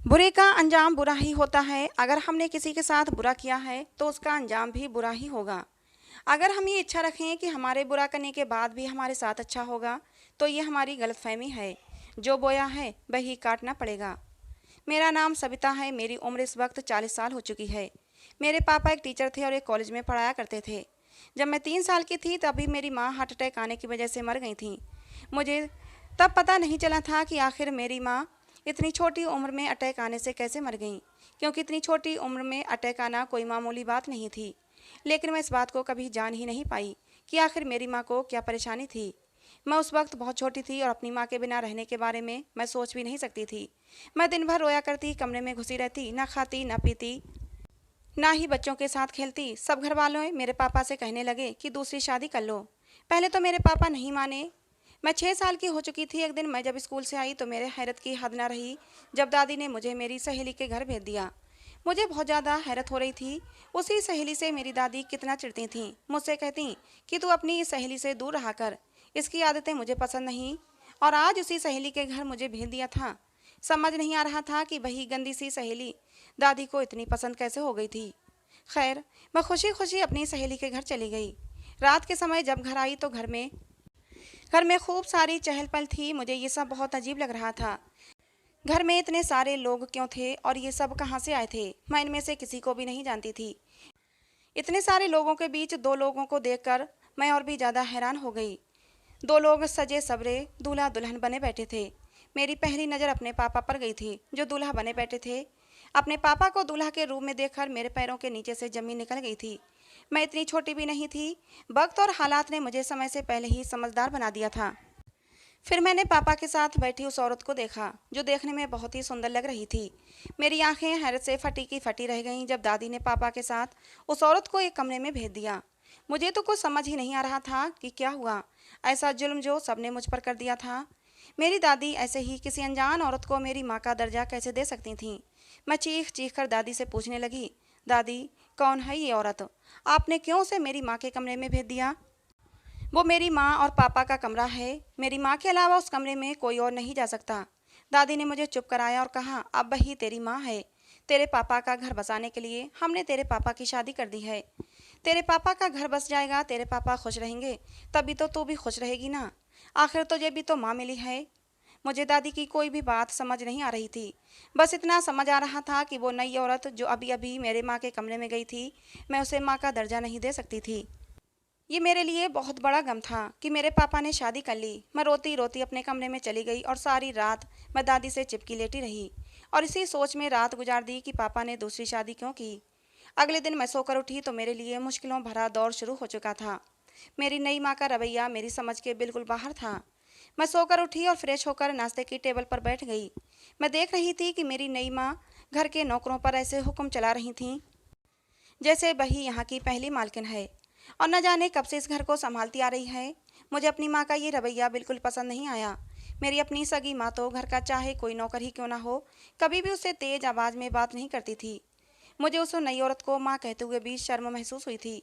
बुरे का अंजाम बुरा ही होता है। अगर हमने किसी के साथ बुरा किया है तो उसका अंजाम भी बुरा ही होगा। अगर हम ये इच्छा रखें कि हमारे बुरा करने के बाद भी हमारे साथ अच्छा होगा, तो ये हमारी गलतफहमी है। जो बोया है वही काटना पड़ेगा। मेरा नाम सविता है। मेरी उम्र इस वक्त 40 साल हो चुकी है। मेरे पापा एक टीचर थे और एक कॉलेज में पढ़ाया करते थे। जब मैं 3 साल की थी तभी मेरी माँ हार्ट अटैक आने की वजह से मर गई थी। मुझे तब पता नहीं चला था कि आखिर मेरी माँ इतनी छोटी उम्र में अटैक आने से कैसे मर गई, क्योंकि इतनी छोटी उम्र में अटैक आना कोई मामूली बात नहीं थी। लेकिन मैं इस बात को कभी जान ही नहीं पाई कि आखिर मेरी माँ को क्या परेशानी थी। मैं उस वक्त बहुत छोटी थी और अपनी माँ के बिना रहने के बारे में मैं सोच भी नहीं सकती थी। मैं दिन भर रोया करती, कमरे में घुसी रहती, ना खाती ना पीती, ना ही बच्चों के साथ खेलती। सब घर वालों मेरे पापा से कहने लगे कि दूसरी शादी कर लो। पहले तो मेरे पापा नहीं माने। मैं 6 साल की हो चुकी थी। एक दिन मैं जब स्कूल से आई तो मेरे हैरत की हद ना रही जब दादी ने मुझे मेरी सहेली के घर भेज दिया। मुझे बहुत ज़्यादा हैरत हो रही थी। उसी सहेली से मेरी दादी कितना चिढ़ती थीं। मुझसे कहती कि तू अपनी इस सहेली से दूर रहा कर, इसकी आदतें मुझे पसंद नहीं। और आज उसी सहेली के घर मुझे भेज दिया था। समझ नहीं आ रहा था कि वही गंदी सी सहेली दादी को इतनी पसंद कैसे हो गई थी। खैर, मैं खुशी खुशी अपनी सहेली के घर चली गई। रात के समय जब घर आई तो घर में खूब सारी चहल पहल थी। मुझे ये सब बहुत अजीब लग रहा था। घर में इतने सारे लोग क्यों थे और ये सब कहाँ से आए थे? मैं इनमें से किसी को भी नहीं जानती थी। इतने सारे लोगों के बीच दो लोगों को देखकर मैं और भी ज़्यादा हैरान हो गई। दो लोग सजे सवरे दूल्हा दुल्हन बने बैठे थे। मेरी पहली नज़र अपने पापा पर गई थी जो दूल्हा बने बैठे थे। अपने पापा को दूल्हा के रूप में देखकर मेरे पैरों के नीचे से जमीन निकल गई थी। मैं इतनी छोटी भी नहीं थी। वक्त और हालात ने मुझे समय से पहले ही समझदार बना दिया था। फिर मैंने पापा के साथ बैठी उस औरत को देखा जो देखने में बहुत ही सुंदर लग रही थी। मेरी आंखें हैरत से फटी की फटी रह गईं जब दादी ने पापा के साथ उस औरत को एक कमरे में भेज दिया। मुझे तो कुछ समझ ही नहीं आ रहा था कि क्या हुआ। ऐसा जुल्म जो सबने मुझ पर कर दिया था। मेरी दादी ऐसे ही किसी अनजान औरत को मेरी माँ का दर्जा कैसे दे सकती थीं? मैं चीख चीख कर दादी से पूछने लगी, दादी, कौन है ये औरत? आपने क्यों उसे मेरी माँ के कमरे में भेज दिया? वो मेरी माँ और पापा का कमरा है। मेरी माँ के अलावा उस कमरे में कोई और नहीं जा सकता। दादी ने मुझे चुप कराया और कहा, अब वही तेरी माँ है। तेरे पापा का घर बसाने के लिए हमने तेरे पापा की शादी कर दी है। तेरे पापा का घर बस जाएगा, तेरे पापा खुश रहेंगे, तभी तो तू भी खुश रहेगी ना। आखिर तुझे भी तो माँ मिली है। मुझे दादी की कोई भी बात समझ नहीं आ रही थी। बस इतना समझ आ रहा था कि वो नई औरत जो अभी अभी मेरे माँ के कमरे में गई थी, मैं उसे माँ का दर्जा नहीं दे सकती थी। ये मेरे लिए बहुत बड़ा गम था कि मेरे पापा ने शादी कर ली। मैं रोती रोती अपने कमरे में चली गई और सारी रात मैं दादी से चिपकी लेटी रही और इसी सोच में रात गुजार दी कि पापा ने दूसरी शादी क्यों की। अगले दिन मैं सोकर उठी तो मेरे लिए मुश्किलों भरा दौर शुरू हो चुका था। मेरी नई माँ का रवैया मेरी समझ के बिल्कुल बाहर था। मैं सोकर उठी और फ्रेश होकर नाश्ते की टेबल पर बैठ गई। मैं देख रही थी कि मेरी नई माँ घर के नौकरों पर ऐसे हुक्म चला रही थीं जैसे वही यहाँ की पहली मालकिन है और न जाने कब से इस घर को संभालती आ रही है। मुझे अपनी माँ का ये रवैया बिल्कुल पसंद नहीं आया। मेरी अपनी सगी माँ तो घर का चाहे कोई नौकर ही क्यों ना हो, कभी भी उससे तेज आवाज़ में बात नहीं करती थी। मुझे उस नई औरत को माँ कहते हुए भी शर्म महसूस हुई थी।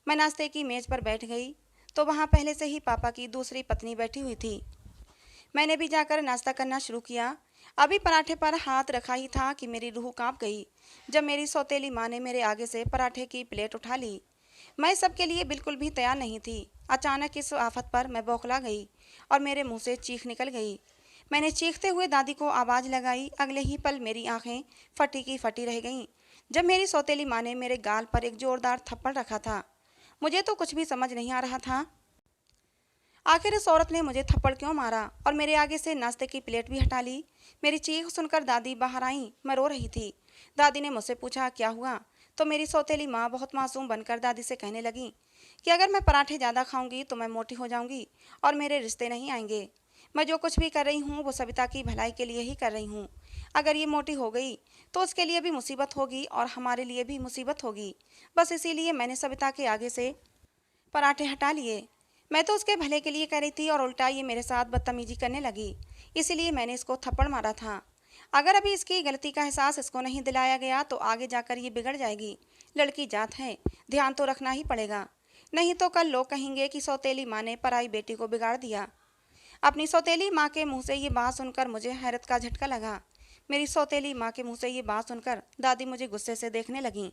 मैं नाश्ते की मेज़ पर बैठ गई तो वहाँ पहले से ही पापा की दूसरी पत्नी बैठी हुई थी। मैंने भी जाकर नाश्ता करना शुरू किया। अभी पराठे पर हाथ रखा ही था कि मेरी रूह कांप गई जब मेरी सौतेली माँ ने मेरे आगे से पराठे की प्लेट उठा ली। मैं सबके लिए बिल्कुल भी तैयार नहीं थी। अचानक इस आफत पर मैं बौखला गई और मेरे मुंह से चीख निकल गई। मैंने चीखते हुए दादी को आवाज़ लगाई। अगले ही पल मेरी आंखें फटी की फटी रह गईं जब मेरी सौतेली माँ ने मेरे गाल पर एक जोरदार थप्पड़ रखा था। मुझे तो कुछ भी समझ नहीं आ रहा था। आखिर इस औरत ने मुझे थप्पड़ क्यों मारा और मेरे आगे से नाश्ते की प्लेट भी हटा ली। मेरी चीख सुनकर दादी बाहर आईं। मैं रो रही थी। दादी ने मुझसे पूछा, क्या हुआ? तो मेरी सौतेली माँ बहुत मासूम बनकर दादी से कहने लगी कि अगर मैं पराठे ज़्यादा खाऊंगी तो मैं मोटी हो जाऊंगी और मेरे रिश्ते नहीं आएंगे। मैं जो कुछ भी कर रही हूँ वो सविता की भलाई के लिए ही कर रही हूँ। अगर ये मोटी हो गई तो उसके लिए भी मुसीबत होगी और हमारे लिए भी मुसीबत होगी। बस इसीलिए मैंने सविता के आगे से पराठे हटा लिए। मैं तो उसके भले के लिए कह रही थी और उल्टा ये मेरे साथ बदतमीजी करने लगी, इसीलिए मैंने इसको थप्पड़ मारा था। अगर अभी इसकी गलती का एहसास इसको नहीं दिलाया गया तो आगे जाकर ये बिगड़ जाएगी। लड़की जात है, ध्यान तो रखना ही पड़ेगा, नहीं तो कल लोग कहेंगे कि सौतेली माँ ने पराई बेटी को बिगाड़ दिया। अपनी सौतेली माँ के मुंह से ये बात सुनकर मुझे हैरत का झटका लगा। मेरी सौतेली माँ के मुंह से ये बात सुनकर दादी मुझे गुस्से से देखने लगीं।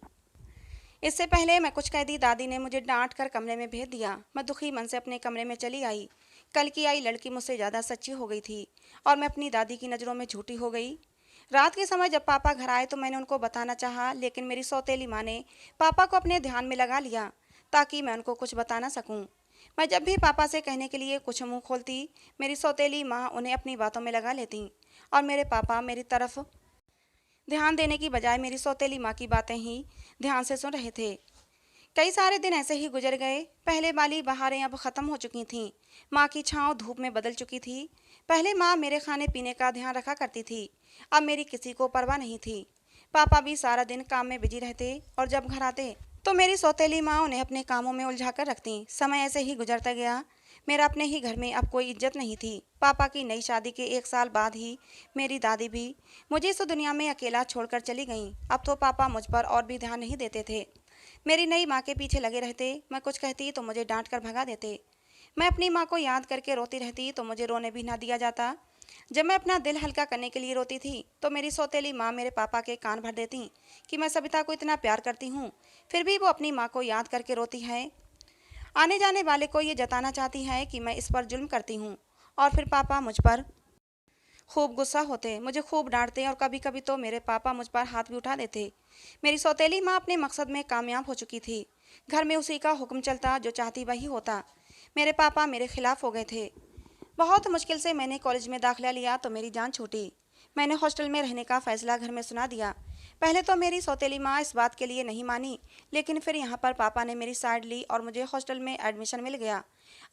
इससे पहले मैं कुछ कह दी, दादी ने मुझे डांट कर कमरे में भेज दिया। मैं दुखी मन से अपने कमरे में चली आई। कल की आई लड़की मुझसे ज़्यादा सच्ची हो गई थी और मैं अपनी दादी की नज़रों में झूठी हो गई। रात के समय जब पापा घर आए तो मैंने उनको बताना चाहा, लेकिन मेरी सौतेली माँ ने पापा को अपने ध्यान में लगा लिया ताकि मैं उनको कुछ बता ना सकूं। मैं जब भी पापा से कहने के लिए कुछ मुंह खोलती, मेरी सौतेली माँ उन्हें अपनी बातों में लगा लेती और मेरे पापा मेरी तरफ ध्यान देने की बजाय मेरी सौतेली माँ की बातें ही ध्यान से सुन रहे थे। कई सारे दिन ऐसे ही गुजर गए। पहले वाली बहारें अब ख़त्म हो चुकी थीं। माँ की छाँव धूप में बदल चुकी थी। पहले माँ मेरे खाने पीने का ध्यान रखा करती थी, अब मेरी किसी को परवाह नहीं थी। पापा भी सारा दिन काम में बिजी रहते और जब घर आते तो मेरी सौतेली माँ उन्हें अपने कामों में उलझा कर रखती। समय ऐसे ही गुजरता गया। मेरा अपने ही घर में अब कोई इज्जत नहीं थी। पापा की नई शादी के 1 साल बाद ही मेरी दादी भी मुझे इस दुनिया में अकेला छोड़कर चली गईं। अब तो पापा मुझ पर और भी ध्यान नहीं देते थे। मेरी नई माँ के पीछे लगे रहते। मैं कुछ कहती तो मुझे डांट कर भगा देते। मैं अपनी माँ को याद करके रोती रहती तो मुझे रोने भी ना दिया जाता। जब मैं अपना दिल हल्का करने के लिए रोती थी तो मेरी सौतेली माँ मेरे पापा के कान भर देती कि मैं सविता को इतना प्यार करती हूँ, फिर भी वो अपनी माँ को याद करके रोती है। आने जाने वाले को ये जताना चाहती है कि मैं इस पर जुल्म करती हूँ। और फिर पापा मुझ पर खूब गुस्सा होते, मुझे खूब डांटते और कभी कभी तो मेरे पापा मुझ पर हाथ भी उठा देते। मेरी सौतेली माँ अपने मकसद में कामयाब हो चुकी थी। घर में उसी का हुक्म चलता, जो चाहती वही होता। मेरे पापा मेरे खिलाफ हो गए थे। बहुत मुश्किल से मैंने कॉलेज में दाखिला लिया तो मेरी जान छूटी। मैंने हॉस्टल में रहने का फैसला घर में सुना दिया। पहले तो मेरी सौतेली माँ इस बात के लिए नहीं मानी, लेकिन फिर यहाँ पर पापा ने मेरी साइड ली और मुझे हॉस्टल में एडमिशन मिल गया।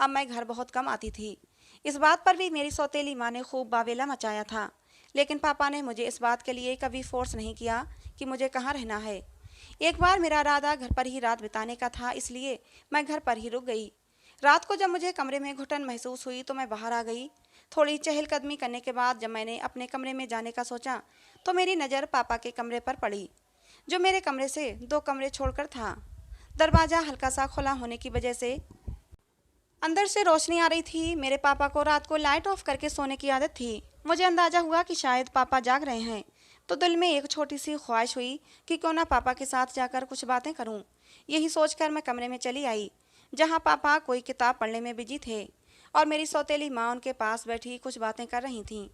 अब मैं घर बहुत कम आती थी। इस बात पर भी मेरी सौतेली माँ ने खूब बावेला मचाया था, लेकिन पापा ने मुझे इस बात के लिए कभी फोर्स नहीं किया कि मुझे कहाँ रहना है। एक बार मेरा इरादा घर पर ही रात बिताने का था, इसलिए मैं घर पर ही रुक गई। रात को जब मुझे कमरे में घुटन महसूस हुई तो मैं बाहर आ गई। थोड़ी चहलकदमी करने के बाद जब मैंने अपने कमरे में जाने का सोचा तो मेरी नज़र पापा के कमरे पर पड़ी, जो मेरे कमरे से 2 कमरे छोड़कर था। दरवाज़ा हल्का सा खुला होने की वजह से अंदर से रोशनी आ रही थी। मेरे पापा को रात को लाइट ऑफ करके सोने की आदत थी। मुझे अंदाजा हुआ कि शायद पापा जाग रहे हैं, तो दिल में एक छोटी सी ख्वाहिश हुई कि क्यों ना पापा के साथ जाकर कुछ बातें करूं। यही सोचकर मैं कमरे में चली आई, जहां पापा कोई किताब पढ़ने में बिजी थे और मेरी सौतेली माँ उनके पास बैठी कुछ बातें कर रही थीं।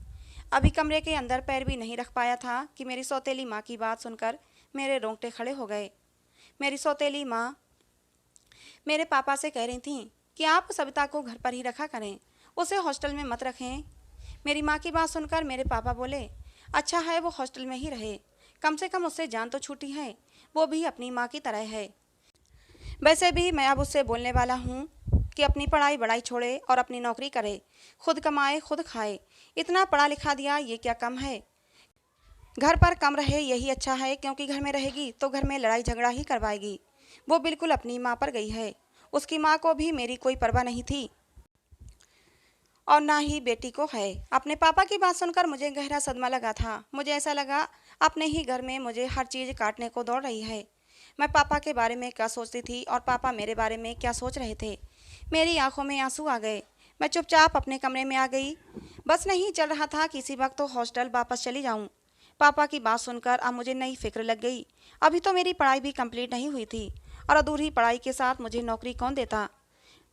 अभी कमरे के अंदर पैर भी नहीं रख पाया था कि मेरी सौतेली माँ की बात सुनकर मेरे रोंगटे खड़े हो गए। मेरी सौतेली माँ मेरे पापा से कह रही थीं कि आप सविता को घर पर ही रखा करें, उसे हॉस्टल में मत रखें। मेरी माँ की बात सुनकर मेरे पापा बोले, अच्छा है वो हॉस्टल में ही रहे, कम से कम उससे जान तो छूटी है, वो भी अपनी माँ की तरह है। वैसे भी मैं अब उससे बोलने वाला हूँ कि अपनी पढ़ाई बढ़ाई छोड़े और अपनी नौकरी करे, खुद कमाए खुद खाए। इतना पढ़ा लिखा दिया, ये क्या कम है। घर पर कम रहे यही अच्छा है, क्योंकि घर में रहेगी तो घर में लड़ाई झगड़ा ही करवाएगी। वो बिल्कुल अपनी माँ पर गई है। उसकी माँ को भी मेरी कोई परवाह नहीं थी और ना ही बेटी को है। अपने पापा की बात सुनकर मुझे गहरा सदमा लगा था। मुझे ऐसा लगा अपने ही घर में मुझे हर चीज़ काटने को दौड़ रही है। मैं पापा के बारे में क्या सोचती थी और पापा मेरे बारे में क्या सोच रहे थे। मेरी आंखों में आंसू आ गए। मैं चुपचाप अपने कमरे में आ गई। बस नहीं चल रहा था किसी वक्त तो हॉस्टल वापस चली जाऊं। पापा की बात सुनकर अब मुझे नई फिक्र लग गई। अभी तो मेरी पढ़ाई भी कंप्लीट नहीं हुई थी और अधूरी पढ़ाई के साथ मुझे नौकरी कौन देता।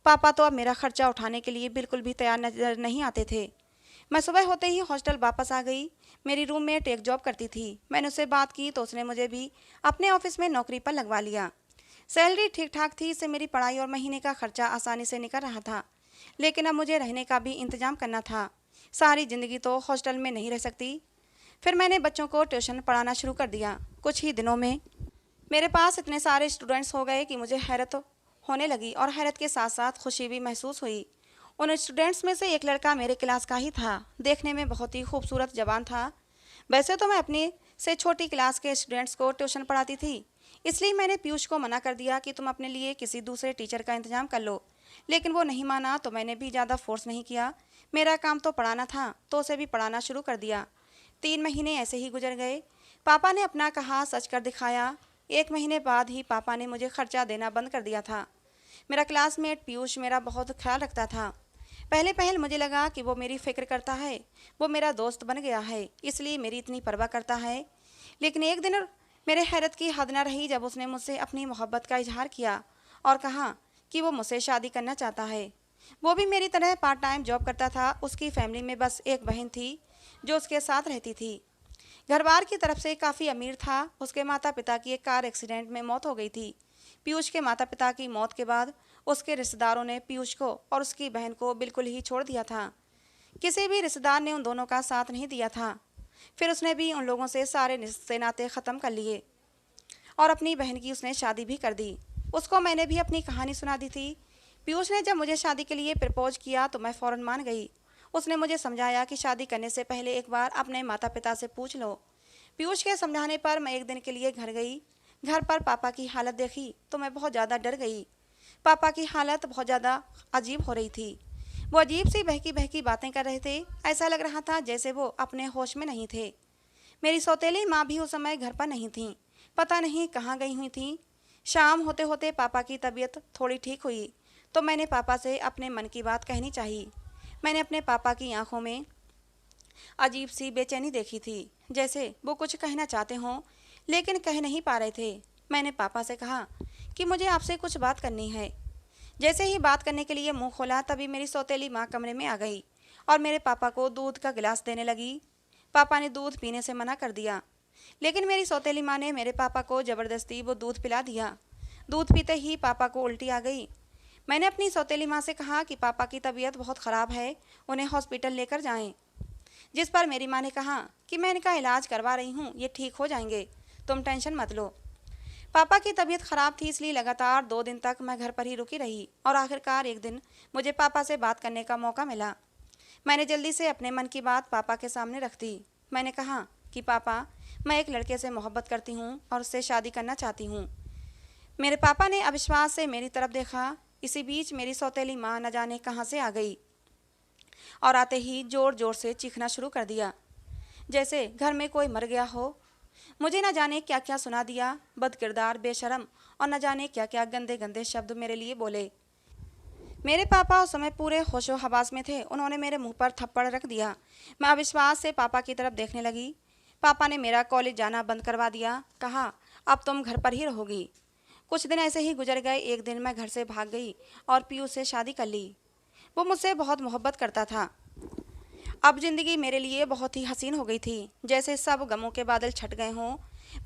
पापा तो अब मेरा खर्चा उठाने के लिए बिल्कुल भी तैयार नजर नहीं आते थे। मैं सुबह होते ही हॉस्टल वापस आ गई। मेरी रूममेट एक जॉब करती थी। मैंने उससे बात की तो उसने मुझे भी अपने ऑफिस में नौकरी पर लगवा लिया। सैलरी ठीक ठाक थी, इससे मेरी पढ़ाई और महीने का खर्चा आसानी से निकल रहा था। लेकिन अब मुझे रहने का भी इंतजाम करना था। सारी ज़िंदगी तो हॉस्टल में नहीं रह सकती। फिर मैंने बच्चों को ट्यूशन पढ़ाना शुरू कर दिया। कुछ ही दिनों में मेरे पास इतने सारे स्टूडेंट्स हो गए कि मुझे हैरत होने लगी और हैरत के साथ साथ खुशी भी महसूस हुई। उन स्टूडेंट्स में से एक लड़का मेरे क्लास का ही था। देखने में बहुत ही खूबसूरत जवान था। वैसे तो मैं अपने से छोटी क्लास के स्टूडेंट्स को ट्यूशन पढ़ाती थी, इसलिए मैंने पीयूष को मना कर दिया कि तुम अपने लिए किसी दूसरे टीचर का इंतजाम कर लो। लेकिन वो नहीं माना तो मैंने भी ज़्यादा फोर्स नहीं किया। मेरा काम तो पढ़ाना था तो उसे भी पढ़ाना शुरू कर दिया। 3 महीने ऐसे ही गुजर गए। पापा ने अपना कहा सच कर दिखाया। 1 महीने बाद ही पापा ने मुझे खर्चा देना बंद कर दिया था। मेरा क्लासमेट पीयूष मेरा बहुत ख्याल रखता था। पहले पहल मुझे लगा कि वो मेरी फ़िक्र करता है, वो मेरा दोस्त बन गया है, इसलिए मेरी इतनी परवाह करता है। लेकिन एक दिन मेरे हैरत की हद न रही जब उसने मुझसे अपनी मोहब्बत का इजहार किया और कहा कि वो मुझसे शादी करना चाहता है। वो भी मेरी तरह पार्ट टाइम जॉब करता था। उसकी फैमिली में बस एक बहन थी जो उसके साथ रहती थी। घरबार की तरफ से काफ़ी अमीर था। उसके माता पिता की एक कार एक्सीडेंट में मौत हो गई थी। पीयूष के माता पिता की मौत के बाद उसके रिश्तेदारों ने पीयूष को और उसकी बहन को बिल्कुल ही छोड़ दिया था। किसी भी रिश्तेदार ने उन दोनों का साथ नहीं दिया था। फिर उसने भी उन लोगों से सारे रिश्ते नाते ख़त्म कर लिए और अपनी बहन की उसने शादी भी कर दी। उसको मैंने भी अपनी कहानी सुना दी थी। पीयूष ने जब मुझे शादी के लिए प्रपोज किया तो मैं फ़ौरन मान गई। उसने मुझे समझाया कि शादी करने से पहले एक बार अपने माता पिता से पूछ लो। पीयूष के समझाने पर मैं एक दिन के लिए घर गई। घर पर पापा की हालत देखी तो मैं बहुत ज़्यादा डर गई। पापा की हालत बहुत ज़्यादा अजीब हो रही थी। वो अजीब सी बहकी बहकी बातें कर रहे थे। ऐसा लग रहा था जैसे वो अपने होश में नहीं थे। मेरी सौतेली माँ भी उस समय घर पर नहीं थी, पता नहीं कहाँ गई हुई थी। शाम होते होते पापा की तबीयत थोड़ी ठीक हुई तो मैंने पापा से अपने मन की बात कहनी चाहिए। मैंने अपने पापा की आंखों में अजीब सी बेचैनी देखी थी, जैसे वो कुछ कहना चाहते हों लेकिन कह नहीं पा रहे थे। मैंने पापा से कहा कि मुझे आपसे कुछ बात करनी है। जैसे ही बात करने के लिए मुंह खोला तभी मेरी सौतेली माँ कमरे में आ गई और मेरे पापा को दूध का गिलास देने लगी। पापा ने दूध पीने से मना कर दिया, लेकिन मेरी सौतेली माँ ने मेरे पापा को ज़बरदस्ती वो दूध पिला दिया। दूध पीते ही पापा को उल्टी आ गई। मैंने अपनी सौतेली माँ से कहा कि पापा की तबीयत बहुत ख़राब है, उन्हें हॉस्पिटल लेकर जाएं। जिस पर मेरी माँ ने कहा कि मैं इनका इलाज करवा रही हूँ, ये ठीक हो जाएंगे, तुम टेंशन मत लो। पापा की तबीयत ख़राब थी इसलिए लगातार 2 दिन तक मैं घर पर ही रुकी रही और आखिरकार एक दिन मुझे पापा से बात करने का मौका मिला। मैंने जल्दी से अपने मन की बात पापा के सामने रख दी। मैंने कहा कि पापा, मैं एक लड़के से मोहब्बत करती हूँ और उससे शादी करना चाहती हूँ। मेरे पापा ने अविश्वास से मेरी तरफ देखा। इसी बीच मेरी सौतेली माँ न जाने कहाँ से आ गई और आते ही ज़ोर ज़ोर से चीखना शुरू कर दिया, जैसे घर में कोई मर गया हो। मुझे न जाने क्या क्या सुना दिया, बदकिरदार, बेशरम और न जाने क्या क्या गंदे गंदे शब्द मेरे लिए बोले। मेरे पापा उस समय पूरे होशो हवास में थे। उन्होंने मेरे मुंह पर थप्पड़ रख दिया। मैं अविश्वास से पापा की तरफ देखने लगी। पापा ने मेरा कॉलेज जाना बंद करवा दिया। कहा, अब तुम घर पर ही रहोगी। कुछ दिन ऐसे ही गुजर गए। एक दिन मैं घर से भाग गई और पीयूष से शादी कर ली। वो मुझसे बहुत मोहब्बत करता था। अब जिंदगी मेरे लिए बहुत ही हसीन हो गई थी, जैसे सब गमों के बादल छट गए हों।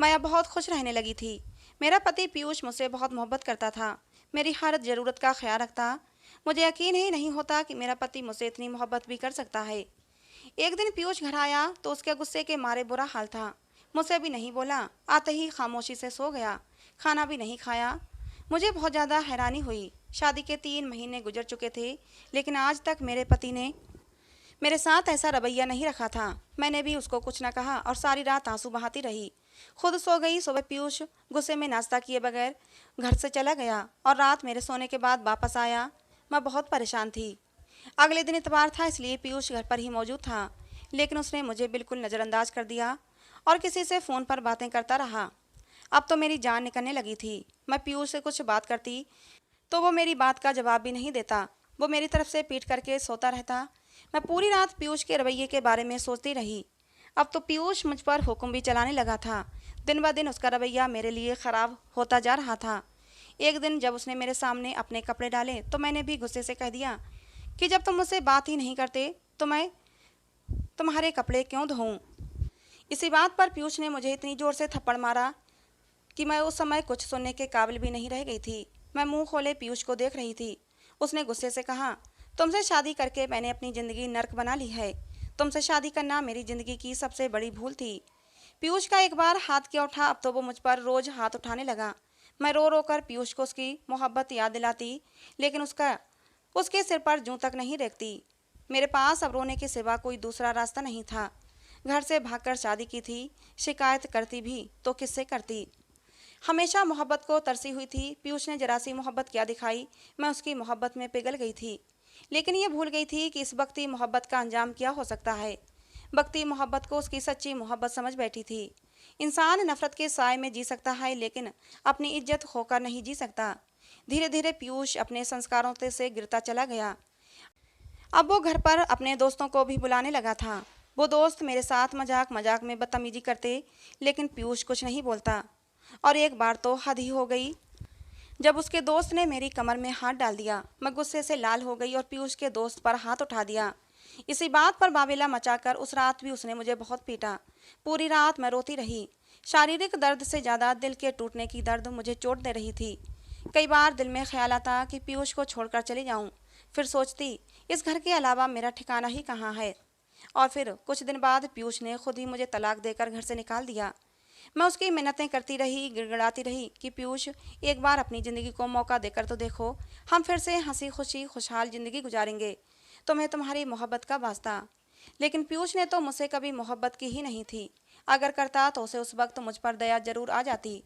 मैं अब बहुत खुश रहने लगी थी। मेरा पति पीयूष मुझसे बहुत मोहब्बत करता था, मेरी हर ज़रूरत का ख्याल रखता। मुझे यकीन ही नहीं होता कि मेरा पति मुझसे इतनी मोहब्बत भी कर सकता है। एक दिन पीयूष घर आया तो उसके गुस्से के मारे बुरा हाल था। मुझसे भी नहीं बोला, आते ही खामोशी से सो गया, खाना भी नहीं खाया। मुझे बहुत ज़्यादा हैरानी हुई। शादी के 3 महीने गुजर चुके थे, लेकिन आज तक मेरे पति ने मेरे साथ ऐसा रवैया नहीं रखा था। मैंने भी उसको कुछ न कहा और सारी रात आंसू बहाती रही। खुद सो गई। सुबह पीयूष गुस्से में नाश्ता किए बगैर घर से चला गया और रात मेरे सोने के बाद वापस आया। मैं बहुत परेशान थी। अगले दिन इतवार था इसलिए पीयूष घर पर ही मौजूद था, लेकिन उसने मुझे बिल्कुल नज़रअंदाज कर दिया और किसी से फ़ोन पर बातें करता रहा। अब तो मेरी जान निकलने लगी थी। मैं पीयूष से कुछ बात करती तो वो मेरी बात का जवाब भी नहीं देता। वो मेरी तरफ से पीट करके सोता रहता। मैं पूरी रात पीयूष के रवैये के बारे में सोचती रही। अब तो पीयूष मुझ पर हुक्म भी चलाने लगा था। दिन ब दिन उसका रवैया मेरे लिए ख़राब होता जा रहा था। एक दिन जब उसने मेरे सामने अपने कपड़े डाले तो मैंने भी गुस्से से कह दिया कि जब तुम मुझसे बात ही नहीं करते तो मैं तुम्हारे कपड़े क्यों धोऊं। इसी बात पर पीयूष ने मुझे इतनी ज़ोर से थप्पड़ मारा कि मैं उस समय कुछ सुनने के काबिल भी नहीं रह गई थी। मैं मुंह खोले पीयूष को देख रही थी। उसने गुस्से से कहा, तुमसे शादी करके मैंने अपनी ज़िंदगी नर्क बना ली है। तुमसे शादी करना मेरी ज़िंदगी की सबसे बड़ी भूल थी। पीयूष का एक बार हाथ किया उठा, अब तो वो मुझ पर रोज़ हाथ उठाने लगा। मैं रो रो कर पीयूष को उसकी मोहब्बत याद दिलाती, लेकिन उसके सिर पर जूं तक नहीं रेखती। मेरे पास अब रोने के सिवा कोई दूसरा रास्ता नहीं था। घर से भागकर शादी की थी। शिकायत करती भी तो किससे करती। हमेशा मोहब्बत को तरसी हुई थी। पीयूष ने जरा सी मोहब्बत क्या दिखाई, मैं उसकी मोहब्बत में पिघल गई थी। लेकिन ये भूल गई थी कि इस बख्ती मोहब्बत का अंजाम क्या हो सकता है। बख्ती मोहब्बत को उसकी सच्ची मोहब्बत समझ बैठी थी। इंसान नफरत के साए में जी सकता है, लेकिन अपनी इज्जत खोकर नहीं जी सकता। धीरे धीरे पीयूष अपने संस्कारों से गिरता चला गया। अब वो घर पर अपने दोस्तों को भी बुलाने लगा था। वो दोस्त मेरे साथ मजाक मजाक में बदतमीजी करते, लेकिन पीयूष कुछ नहीं बोलता। और एक बार तो हद ही हो गई, जब उसके दोस्त ने मेरी कमर में हाथ डाल दिया। मैं गुस्से से लाल हो गई और पीयूष के दोस्त पर हाथ उठा दिया। इसी बात पर बाबेला मचाकर उस रात भी उसने मुझे बहुत पीटा। पूरी रात मैं रोती रही। शारीरिक दर्द से ज़्यादा दिल के टूटने की दर्द मुझे चोट दे रही थी। कई बार दिल में ख्याल आता कि पीयूष को छोड़कर चली जाऊं। फिर सोचती, इस घर के अलावा मेरा ठिकाना ही कहाँ है। और फिर कुछ दिन बाद पीयूष ने खुद ही मुझे तलाक देकर घर से निकाल दिया। मैं उसकी मिन्नतें करती रही, गिड़गिड़ाती रही कि पीयूष, एक बार अपनी ज़िंदगी को मौका देकर तो देखो। हम फिर से हंसी खुशी खुशहाल ज़िंदगी गुजारेंगे। तुम्हें तुम्हारी मोहब्बत का वास्ता। लेकिन पीयूष ने तो मुझसे कभी मोहब्बत की ही नहीं थी। अगर करता तो उसे उस वक्त मुझ पर दया जरूर आ जाती।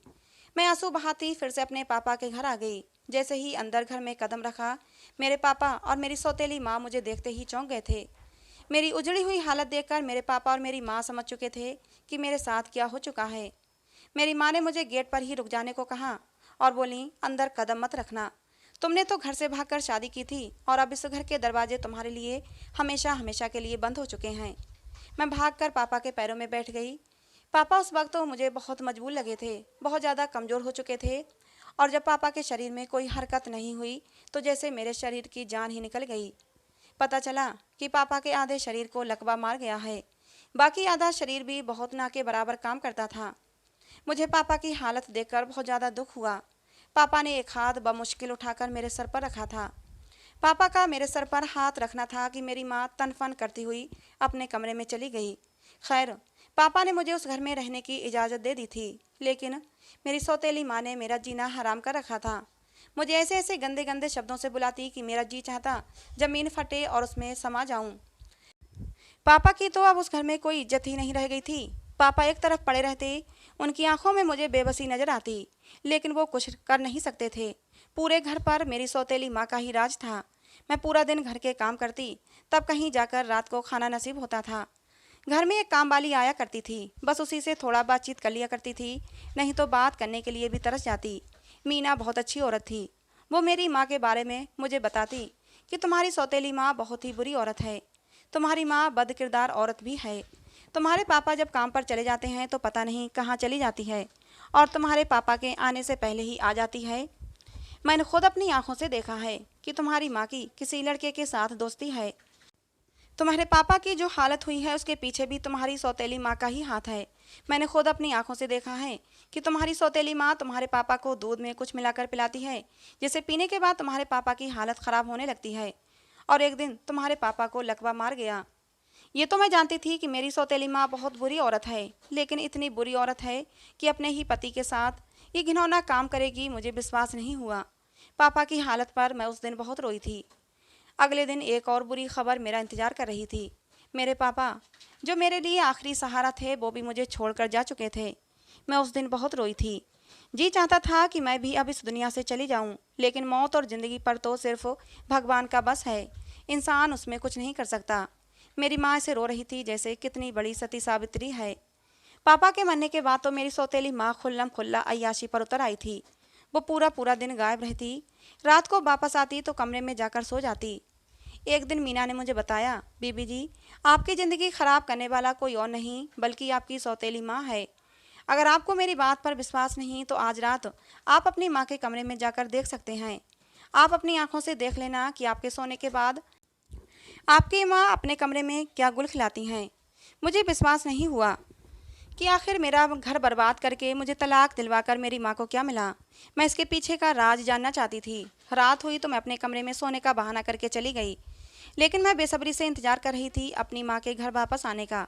मैं आंसू बहाती फिर से अपने पापा के घर आ गई। जैसे ही अंदर घर में कदम रखा, मेरे पापा और मेरी सौतेली माँ मुझे देखते ही चौंक गए थे। मेरी उजड़ी हुई हालत देखकर मेरे पापा और मेरी माँ समझ चुके थे कि मेरे साथ क्या हो चुका है। मेरी माँ ने मुझे गेट पर ही रुक जाने को कहा और बोली, अंदर कदम मत रखना। तुमने तो घर से भागकर शादी की थी और अब इस घर के दरवाजे तुम्हारे लिए हमेशा हमेशा के लिए बंद हो चुके हैं। मैं भागकर पापा के पैरों में बैठ गई। पापा उस वक्त तो मुझे बहुत मजबूर लगे थे, बहुत ज़्यादा कमज़ोर हो चुके थे। और जब पापा के शरीर में कोई हरकत नहीं हुई तो जैसे मेरे शरीर की जान ही निकल गई। पता चला कि पापा के आधे शरीर को लकवा मार गया है, बाकी आधा शरीर भी बहुत ना के बराबर काम करता था। मुझे पापा की हालत देखकर बहुत ज़्यादा दुख हुआ। पापा ने एक हाथ बमुश्किल उठाकर मेरे सर पर रखा था। पापा का मेरे सर पर हाथ रखना था कि मेरी माँ तनफन करती हुई अपने कमरे में चली गई। खैर, पापा ने मुझे उस घर में रहने की इजाज़त दे दी थी, लेकिन मेरी सौतेली माँ ने मेरा जीना हराम कर रखा था। मुझे ऐसे ऐसे गंदे गंदे शब्दों से बुलाती कि मेरा जी चाहता जमीन फटे और उसमें समा जाऊं। पापा की तो अब उस घर में कोई इज्जत ही नहीं रह गई थी। पापा एक तरफ पड़े रहते, उनकी आंखों में मुझे बेबसी नजर आती, लेकिन वो कुछ कर नहीं सकते थे। पूरे घर पर मेरी सौतेली माँ का ही राज था। मैं पूरा दिन घर के काम करती, तब कहीं जाकर रात को खाना नसीब होता था। घर में एक काम वाली आया करती थी, बस उसी से थोड़ा बातचीत कर लिया करती थी, नहीं तो बात करने के लिए भी तरस जाती। मीना बहुत अच्छी औरत थी। वो मेरी माँ के बारे में मुझे बताती कि तुम्हारी सौतेली माँ बहुत ही बुरी औरत है, तुम्हारी माँ बदकिरदार औरत भी है। तुम्हारे पापा जब काम पर चले जाते हैं तो पता नहीं कहाँ चली जाती है, और तुम्हारे पापा के आने से पहले ही आ जाती है। मैंने खुद अपनी आंखों से देखा है कि तुम्हारी माँ की किसी लड़के के साथ दोस्ती है। तुम्हारे पापा की जो हालत हुई है उसके पीछे भी तुम्हारी सौतेली माँ का ही हाथ है। मैंने खुद अपनी आंखों से देखा है कि तुम्हारी सौतेली माँ तुम्हारे पापा को दूध में कुछ मिलाकर पिलाती है, जिसे पीने के बाद तुम्हारे पापा की हालत ख़राब होने लगती है, और एक दिन तुम्हारे पापा को लकवा मार गया। ये तो मैं जानती थी कि मेरी सौतेली माँ बहुत बुरी औरत है, लेकिन इतनी बुरी औरत है कि अपने ही पति के साथ ये घिनौना काम करेगी, मुझे विश्वास नहीं हुआ। पापा की हालत पर मैं उस दिन बहुत रोई थी। अगले दिन एक और बुरी खबर मेरा इंतजार कर रही थी। मेरे पापा, जो मेरे लिए आखिरी सहारा थे, वो भी मुझे छोड़कर जा चुके थे। मैं उस दिन बहुत रोई थी। जी चाहता था कि मैं भी अब इस दुनिया से चली जाऊं, लेकिन मौत और ज़िंदगी पर तो सिर्फ भगवान का बस है, इंसान उसमें कुछ नहीं कर सकता। मेरी माँ ऐसे रो रही थी जैसे कितनी बड़ी सती सावित्री है। पापा के मरने के बाद तो मेरी सौतेली माँ खुल्लम खुल्ला अय्याशी पर उतर आई थी। वो पूरा पूरा दिन गायब रहती, रात को वापस आती तो कमरे में जाकर सो जाती। एक दिन मीना ने मुझे बताया, बीबी जी, आपकी ज़िंदगी ख़राब करने वाला कोई और नहीं बल्कि आपकी सौतेली माँ है। अगर आपको मेरी बात पर विश्वास नहीं तो आज रात आप अपनी माँ के कमरे में जाकर देख सकते हैं। आप अपनी आंखों से देख लेना कि आपके सोने के बाद आपकी माँ अपने कमरे में क्या गुल खिलाती हैं। मुझे विश्वास नहीं हुआ कि आखिर मेरा घर बर्बाद करके मुझे तलाक दिलवाकर मेरी माँ को क्या मिला। मैं इसके पीछे का राज जानना चाहती थी। रात हुई तो मैं अपने कमरे में सोने का बहाना करके चली गई, लेकिन मैं बेसब्री से इंतजार कर रही थी अपनी माँ के घर वापस आने का।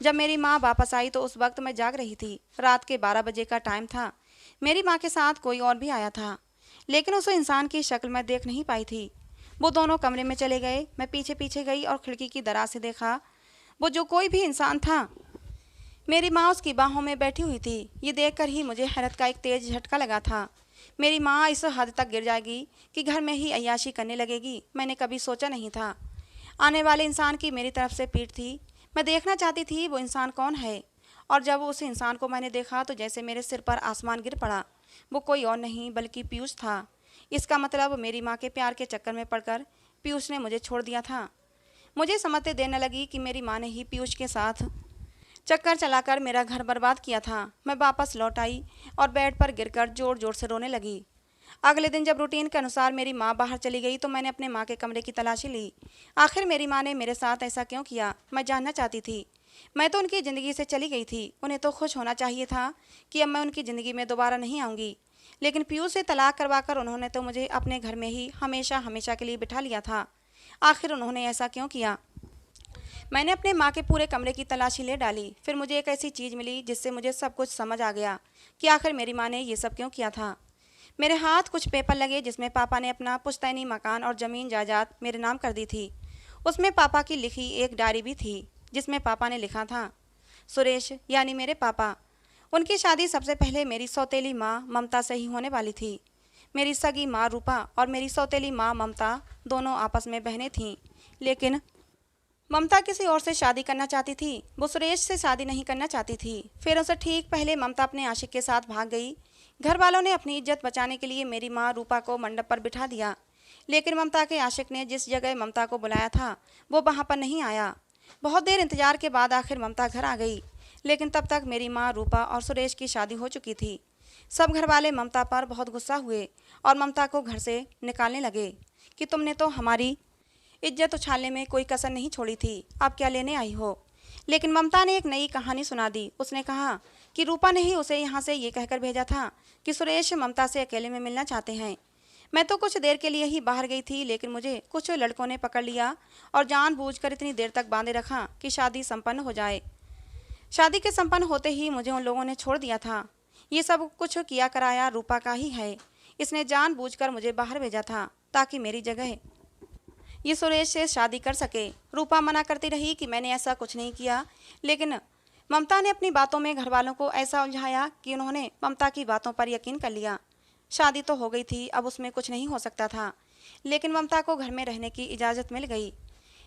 जब मेरी माँ वापस आई तो उस वक्त मैं जाग रही थी। रात के 12 बजे का टाइम था। मेरी माँ के साथ कोई और भी आया था, लेकिन उस इंसान की शक्ल मैं देख नहीं पाई थी। वो दोनों कमरे में चले गए। मैं पीछे पीछे गई और खिड़की की दराज से देखा। वो जो कोई भी इंसान था, मेरी माँ उसकी बाहों में बैठी हुई थी। ये देखकर ही मुझे हैरत का एक तेज झटका लगा था। मेरी माँ इस हद तक गिर जाएगी कि घर में ही अय्याशी करने लगेगी, मैंने कभी सोचा नहीं था। आने वाले इंसान की मेरी तरफ से पीठ थी। मैं देखना चाहती थी वो इंसान कौन है, और जब उस इंसान को मैंने देखा तो जैसे मेरे सिर पर आसमान गिर पड़ा। वो कोई और नहीं बल्कि पीयूष था। इसका मतलब मेरी माँ के प्यार के चक्कर में पड़कर पीयूष ने मुझे छोड़ दिया था। मुझे समझते देने लगी कि मेरी माँ ने ही पीयूष के साथ चक्कर चलाकर मेरा घर बर्बाद किया था। मैं वापस लौट आई और बेड पर गिरकर जोर जोर से रोने लगी। अगले दिन जब रूटीन के अनुसार मेरी माँ बाहर चली गई तो मैंने अपने माँ के कमरे की तलाशी ली। आखिर मेरी माँ ने मेरे साथ ऐसा क्यों किया, मैं जानना चाहती थी। मैं तो उनकी ज़िंदगी से चली गई थी, उन्हें तो खुश होना चाहिए था कि अब मैं उनकी ज़िंदगी में दोबारा नहीं आऊँगी। लेकिन पीयूष से तलाक करवाकर उन्होंने तो मुझे अपने घर में ही हमेशा हमेशा के लिए बिठा लिया था। आखिर उन्होंने ऐसा क्यों किया। मैंने अपने माँ के पूरे कमरे की तलाशी ले डाली। फिर मुझे एक ऐसी चीज़ मिली जिससे मुझे सब कुछ समझ आ गया कि आखिर मेरी माँ ने ये सब क्यों किया था। मेरे हाथ कुछ पेपर लगे जिसमें पापा ने अपना पुश्तैनी मकान और ज़मीन जायदाद मेरे नाम कर दी थी। उसमें पापा की लिखी एक डायरी भी थी जिसमें पापा ने लिखा था, सुरेश यानी मेरे पापा, उनकी शादी सबसे पहले मेरी सौतेली माँ ममता से ही होने वाली थी। मेरी सगी माँ रूपा और मेरी सौतेली माँ ममता दोनों आपस में बहनें थीं। लेकिन ममता किसी और से शादी करना चाहती थी, वो सुरेश से शादी नहीं करना चाहती थी। फिर उसे ठीक पहले ममता अपने आशिक के साथ भाग गई। घर वालों ने अपनी इज्जत बचाने के लिए मेरी माँ रूपा को मंडप पर बिठा दिया। लेकिन ममता के आशिक ने जिस जगह ममता को बुलाया था वो वहाँ पर नहीं आया। बहुत देर इंतजार के बाद आखिर ममता घर आ गई। लेकिन तब तक मेरी माँ रूपा और सुरेश की शादी हो चुकी थी। सब घर वाले ममता पर बहुत गुस्सा हुए और ममता को घर से निकालने लगे कि तुमने तो हमारी इज्जत उछालने में कोई कसर नहीं छोड़ी थी, अब क्या लेने आई हो। लेकिन ममता ने एक नई कहानी सुना दी। उसने कहा कि रूपा ने ही उसे यहाँ से ये कहकर भेजा था कि सुरेश ममता से अकेले में मिलना चाहते हैं। मैं तो कुछ देर के लिए ही बाहर गई थी, लेकिन मुझे कुछ लड़कों ने पकड़ लिया और जानबूझकर इतनी देर तक बांधे रखा कि शादी संपन्न हो जाए। शादी के संपन्न होते ही मुझे उन लोगों ने छोड़ दिया था। ये सब कुछ किया कराया रूपा का ही है। इसने जानबूझकर मुझे बाहर भेजा था ताकि मेरी जगह ये सुरेश से शादी कर सके। रूपा मना करती रही कि मैंने ऐसा कुछ नहीं किया, लेकिन ममता ने अपनी बातों में घर वालों को ऐसा उलझाया कि उन्होंने ममता की बातों पर यकीन कर लिया। शादी तो हो गई थी, अब उसमें कुछ नहीं हो सकता था। लेकिन ममता को घर में रहने की इजाज़त मिल गई।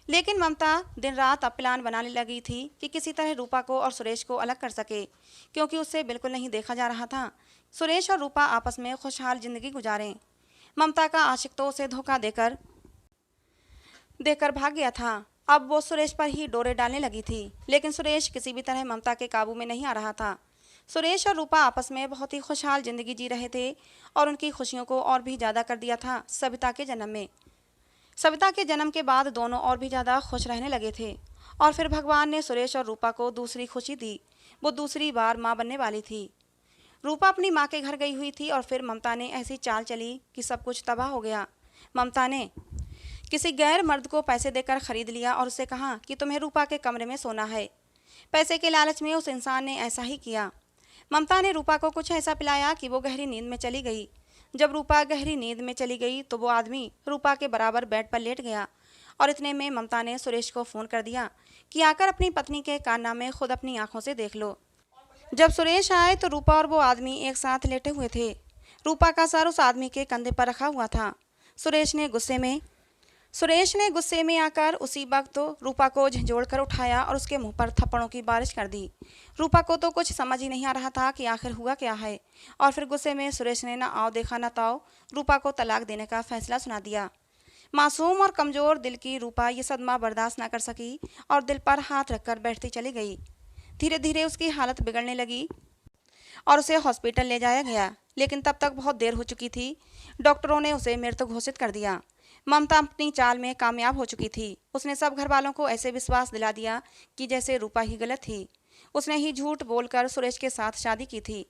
लेकिन ममता दिन रात अब प्लान बनाने लगी थी कि किसी तरह रूपा को और सुरेश को अलग कर सके, क्योंकि उससे बिल्कुल नहीं देखा जा रहा था सुरेश और रूपा आपस में खुशहाल जिंदगी गुजारें। ममता का आशिक तो उसे धोखा देकर भाग गया था। अब वो सुरेश पर ही डोरे डालने लगी थी। लेकिन सुरेश किसी भी तरह ममता के काबू में नहीं आ रहा था। सुरेश और रूपा आपस में बहुत ही खुशहाल जिंदगी जी रहे थे और उनकी खुशियों को और भी ज़्यादा कर दिया था सविता के जन्म में। सविता के जन्म के बाद दोनों और भी ज़्यादा खुश रहने लगे थे। और फिर भगवान ने सुरेश और रूपा को दूसरी खुशी दी। वो दूसरी बार माँ बनने वाली थी। रूपा अपनी माँ के घर गई हुई थी और फिर ममता ने ऐसी चाल चली कि सब कुछ तबाह हो गया। ममता ने किसी गैर मर्द को पैसे देकर खरीद लिया और उसे कहा कि तुम्हें रूपा के कमरे में सोना है। पैसे के लालच में उस इंसान ने ऐसा ही किया। ममता ने रूपा को कुछ ऐसा पिलाया कि वो गहरी नींद में चली गई। जब रूपा गहरी नींद में चली गई तो वो आदमी रूपा के बराबर बेड पर लेट गया और इतने में ममता ने सुरेश को फ़ोन कर दिया कि आकर अपनी पत्नी के कारनामे खुद अपनी आंखों से देख लो। जब सुरेश आए तो रूपा और वो आदमी एक साथ लेटे हुए थे। रूपा का सर उस आदमी के कंधे पर रखा हुआ था। सुरेश ने गुस्से में आकर उसी वक्त तो रूपा को झंझोड़ कर उठाया और उसके मुंह पर थप्पड़ों की बारिश कर दी। रूपा को तो कुछ समझ ही नहीं आ रहा था कि आखिर हुआ क्या है। और फिर गुस्से में सुरेश ने ना आओ देखा ना ताओ रूपा को तलाक देने का फैसला सुना दिया। मासूम और कमज़ोर दिल की रूपा ये सदमा बर्दाश्त ना कर सकी और दिल पर हाथ रखकर बैठती चली गई। धीरे धीरे उसकी हालत बिगड़ने लगी और उसे हॉस्पिटल ले जाया गया। लेकिन तब तक बहुत देर हो चुकी थी। डॉक्टरों ने उसे मृत घोषित कर दिया। ममता अपनी चाल में कामयाब हो चुकी थी। उसने सब घर वालों को ऐसे विश्वास दिला दिया कि जैसे रूपा ही गलत थी। उसने ही झूठ बोलकर सुरेश के साथ शादी की थी।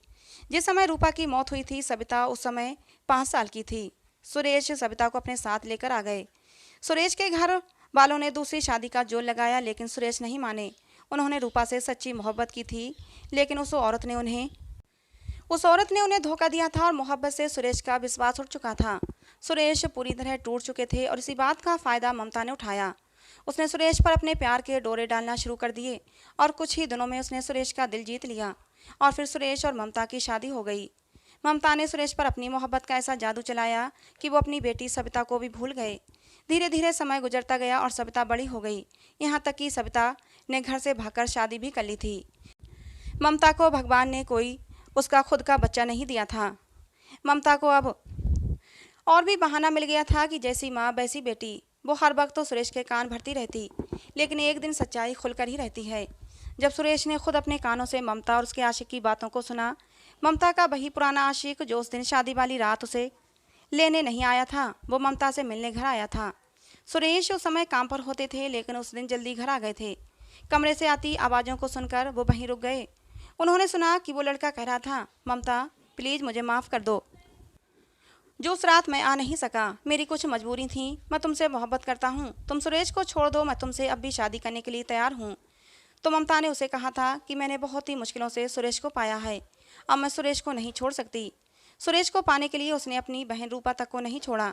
जिस समय रूपा की मौत हुई थी सविता उस समय 5 साल की थी। सुरेश सविता को अपने साथ लेकर आ गए। सुरेश के घर वालों ने दूसरी शादी का जोर लगाया, लेकिन सुरेश नहीं माने। उन्होंने रूपा से सच्ची मोहब्बत की थी, लेकिन उस औरत ने उन्हें धोखा दिया था और मोहब्बत से सुरेश का विश्वास उठ चुका था। सुरेश पूरी तरह टूट चुके थे और इसी बात का फ़ायदा ममता ने उठाया। उसने सुरेश पर अपने प्यार के डोरे डालना शुरू कर दिए और कुछ ही दिनों में उसने सुरेश का दिल जीत लिया और फिर सुरेश और ममता की शादी हो गई। ममता ने सुरेश पर अपनी मोहब्बत का ऐसा जादू चलाया कि वो अपनी बेटी सविता को भी भूल गए। धीरे धीरे समय गुजरता गया और सविता बड़ी हो गई। यहाँ तक कि सविता ने घर से भागकर शादी भी कर ली थी। ममता को भगवान ने कोई उसका खुद का बच्चा नहीं दिया था। ममता को अब और भी बहाना मिल गया था कि जैसी माँ वैसी बेटी। वो हर वक्त तो सुरेश के कान भरती रहती, लेकिन एक दिन सच्चाई खुलकर ही रहती है। जब सुरेश ने खुद अपने कानों से ममता और उसके आशिक की बातों को सुना, ममता का वही पुराना आशिक जो उस दिन शादी वाली रात उसे लेने नहीं आया था, वो ममता से मिलने घर आया था। सुरेश उस समय काम पर होते थे, लेकिन उस दिन जल्दी घर आ गए थे। कमरे से आती आवाज़ों को सुनकर वो वहीं रुक गए। उन्होंने सुना कि वो लड़का कह रहा था, ममता प्लीज़ मुझे माफ़ कर दो, जो उस रात मैं आ नहीं सका, मेरी कुछ मजबूरी थी, मैं तुमसे मोहब्बत करता हूँ, तुम सुरेश को छोड़ दो, मैं तुमसे अब भी शादी करने के लिए तैयार हूँ। तो ममता ने उसे कहा था कि मैंने बहुत ही मुश्किलों से सुरेश को पाया है, अब मैं सुरेश को नहीं छोड़ सकती। सुरेश को पाने के लिए उसने अपनी बहन रूपा तक को नहीं छोड़ा।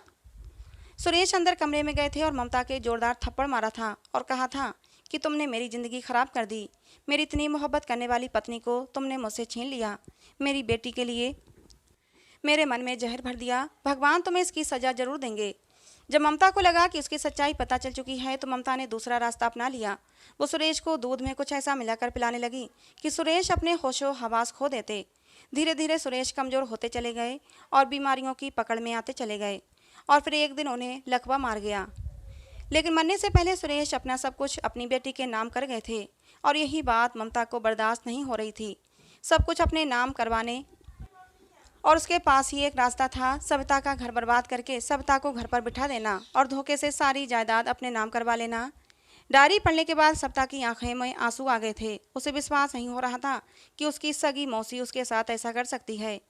सुरेश अंदर कमरे में गए थे और ममता के जोरदार थप्पड़ मारा था और कहा था कि तुमने मेरी ज़िंदगी ख़राब कर दी, मेरी इतनी मोहब्बत करने वाली पत्नी को तुमने मुझसे छीन लिया, मेरी बेटी के लिए मेरे मन में जहर भर दिया, भगवान तुम्हें इसकी सज़ा जरूर देंगे। जब ममता को लगा कि उसकी सच्चाई पता चल चुकी है, तो ममता ने दूसरा रास्ता अपना लिया। वो सुरेश को दूध में कुछ ऐसा मिलाकर पिलाने लगी कि सुरेश अपने होशो हवास खो देते। धीरे धीरे सुरेश कमज़ोर होते चले गए और बीमारियों की पकड़ में आते चले गए, और फिर एक दिन उन्हें लकवा मार गया। लेकिन मरने से पहले सुरेश अपना सब कुछ अपनी बेटी के नाम कर गए थे, और यही बात ममता को बर्दाश्त नहीं हो रही थी। सब कुछ अपने नाम करवाने, और उसके पास ही एक रास्ता था, सविता का घर बर्बाद करके सविता को घर पर बिठा देना और धोखे से सारी जायदाद अपने नाम करवा लेना। डायरी पढ़ने के बाद सविता की आंखें में आंसू आ गए थे। उसे विश्वास नहीं हो रहा था कि उसकी सगी मौसी उसके साथ ऐसा कर सकती है।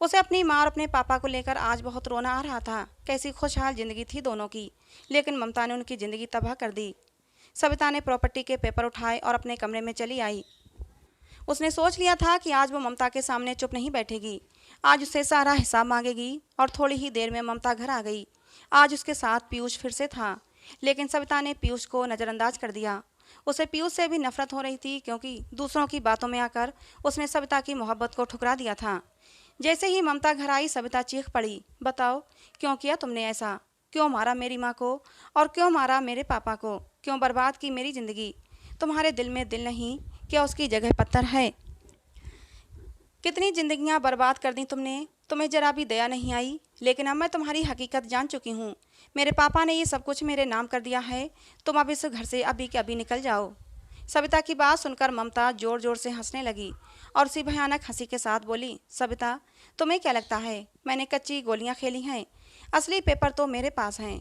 उसे अपनी माँ और अपने पापा को लेकर आज बहुत रोना आ रहा था। कैसी खुशहाल जिंदगी थी दोनों की, लेकिन ममता ने उनकी ज़िंदगी तबाह कर दी। सविता ने प्रॉपर्टी के पेपर उठाए और अपने कमरे में चली आई। उसने सोच लिया था कि आज वो ममता के सामने चुप नहीं बैठेगी, आज उससे सारा हिसाब मांगेगी। और थोड़ी ही देर में ममता घर आ गई। आज उसके साथ पीयूष फिर से था, लेकिन सविता ने पीयूष को नज़रअंदाज कर दिया। उसे पीयूष से भी नफरत हो रही थी, क्योंकि दूसरों की बातों में आकर उसने सविता की मोहब्बत को ठुकरा दिया था। जैसे ही ममता घर आई, सविता चीख पड़ी, बताओ क्यों किया तुमने ऐसा, क्यों मारा मेरी माँ को और क्यों मारा मेरे पापा को, क्यों बर्बाद की मेरी ज़िंदगी। तुम्हारे दिल में दिल नहीं, क्या उसकी जगह पत्थर है। कितनी जिंदगियां बर्बाद कर दी तुमने, तुम्हें जरा भी दया नहीं आई। लेकिन अब मैं तुम्हारी हकीकत जान चुकी हूँ, मेरे पापा ने ये सब कुछ मेरे नाम कर दिया है, तुम अब इस घर से अभी के अभी निकल जाओ। सविता की बात सुनकर ममता जोर जोर से हंसने लगी और उसी भयानक हंसी के साथ बोली, सविता तुम्हें क्या लगता है मैंने कच्ची गोलियां खेली हैं, असली पेपर तो मेरे पास हैं,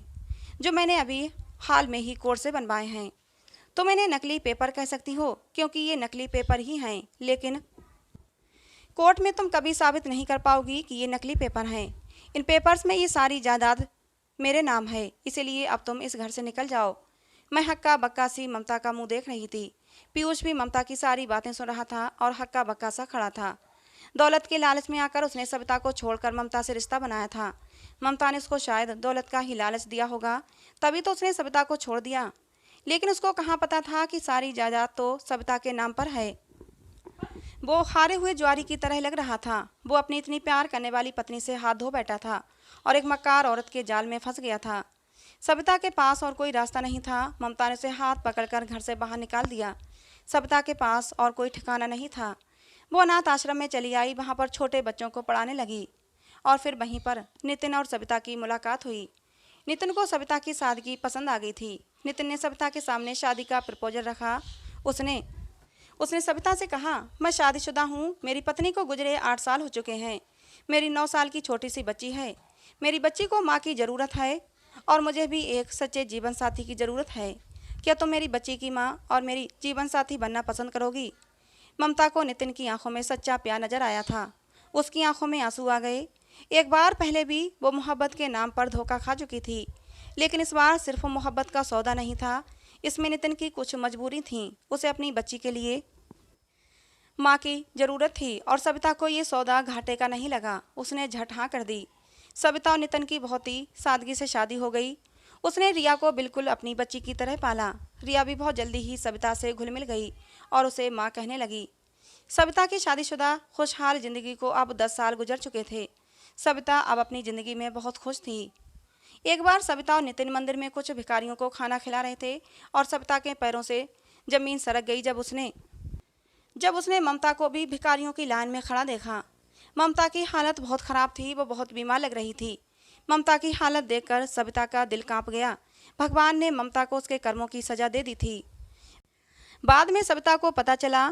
जो मैंने अभी हाल में ही कोर्ट से बनवाए हैं। तुम इन्हें नकली पेपर कह सकती हो, क्योंकि ये नकली पेपर ही हैं, लेकिन कोर्ट में तुम कभी साबित नहीं कर पाओगी कि ये नकली पेपर हैं। इन पेपर्स में ये सारी जायदाद मेरे नाम है, इसीलिए अब तुम इस घर से निकल जाओ। मैं हक्का बक्का सी ममता का मुंह देख रही थी। पीयूष भी ममता की सारी बातें सुन रहा था और हक्का बक्का सा खड़ा था। दौलत के लालच में आकर उसने सविता को छोड़कर ममता से रिश्ता बनाया था। ममता ने उसको शायद दौलत का ही लालच दिया होगा, तभी तो उसने सविता को छोड़ दिया। लेकिन उसको कहाँ पता था कि सारी जायदाद तो सविता के नाम पर है। वो हारे हुए ज्वारी की तरह लग रहा था। वो अपनी इतनी प्यार करने वाली पत्नी से हाथ धो बैठा था और एक मक्कार औरत के जाल में फंस गया था। सविता के पास और कोई रास्ता नहीं था। ममता ने उसे हाथ पकड़कर घर से बाहर निकाल दिया। सविता के पास और कोई ठिकाना नहीं था। वो अनाथ आश्रम में चली आई, वहाँ पर छोटे बच्चों को पढ़ाने लगी और फिर वहीं पर नितिन और सविता की मुलाकात हुई। नितिन को सविता की सादगी पसंद आ गई थी। नितिन ने सविता के सामने शादी का प्रपोजल रखा। उसने सविता से कहा, मैं शादीशुदा हूँ, मेरी पत्नी को गुजरे 8 साल हो चुके हैं, मेरी 9 साल की छोटी सी बच्ची है, मेरी बच्ची को माँ की ज़रूरत है और मुझे भी एक सच्चे जीवन साथी की ज़रूरत है। क्या तुम मेरी बच्ची की माँ और मेरी जीवन साथी बनना पसंद करोगी? ममता को नितिन की आंखों में सच्चा प्यार नजर आया था। उसकी आंखों में आंसू आ गए। एक बार पहले भी वो मोहब्बत के नाम पर धोखा खा चुकी थी, लेकिन इस बार सिर्फ मोहब्बत का सौदा नहीं था, इसमें नितिन की कुछ मजबूरी थी। उसे अपनी बच्ची के लिए माँ की ज़रूरत थी और सविता को ये सौदा घाटे का नहीं लगा। उसने झट हाँ कर दी। सविता और नितिन की बहुत ही सादगी से शादी हो गई। उसने रिया को बिल्कुल अपनी बच्ची की तरह पाला। रिया भी बहुत जल्दी ही सविता से घुल मिल गई और उसे माँ कहने लगी। सविता की शादीशुदा खुशहाल ज़िंदगी को अब 10 साल गुजर चुके थे। सविता अब अपनी ज़िंदगी में बहुत खुश थी। एक बार सविता और नितिन मंदिर में कुछ भिखारियों को खाना खिला रहे थे और सविता के पैरों से ज़मीन सरक गई जब उसने ममता को भी भिखारियों की लाइन में खड़ा देखा। ममता की हालत बहुत ख़राब थी, वो बहुत बीमार लग रही थी। ममता की हालत देखकर सविता का दिल कांप गया। भगवान ने ममता को उसके कर्मों की सजा दे दी थी। बाद में सविता को पता चला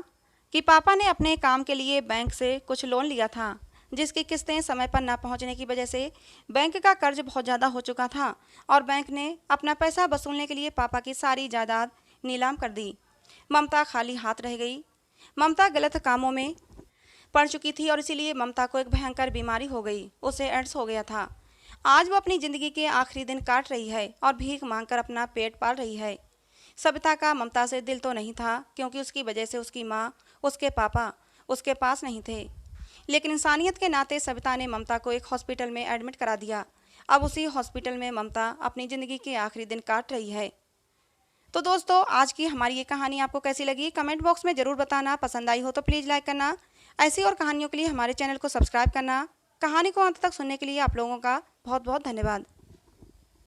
कि पापा ने अपने काम के लिए बैंक से कुछ लोन लिया था, जिसकी किस्तें समय पर न पहुंचने की वजह से बैंक का कर्ज बहुत ज़्यादा हो चुका था और बैंक ने अपना पैसा वसूलने के लिए पापा की सारी जायदाद नीलाम कर दी। ममता खाली हाथ रह गई। ममता गलत कामों में पड़ चुकी थी और इसीलिए ममता को एक भयंकर बीमारी हो गई, उसे एड्स हो गया था। आज वो अपनी ज़िंदगी के आखिरी दिन काट रही है और भीख मांगकर अपना पेट पाल रही है। सविता का ममता से दिल तो नहीं था, क्योंकि उसकी वजह से उसकी माँ, उसके पापा उसके पास नहीं थे। लेकिन इंसानियत के नाते सविता ने ममता को एक हॉस्पिटल में एडमिट करा दिया। अब उसी हॉस्पिटल में ममता अपनी ज़िंदगी के आखिरी दिन काट रही है। तो दोस्तों, आज की हमारी ये कहानी आपको कैसी लगी कमेंट बॉक्स में ज़रूर बताना। पसंद आई हो तो प्लीज़ लाइक करना। ऐसी और कहानियों के लिए हमारे चैनल को सब्सक्राइब करना। कहानी को अंत तक सुनने के लिए आप लोगों का बहुत बहुत धन्यवाद।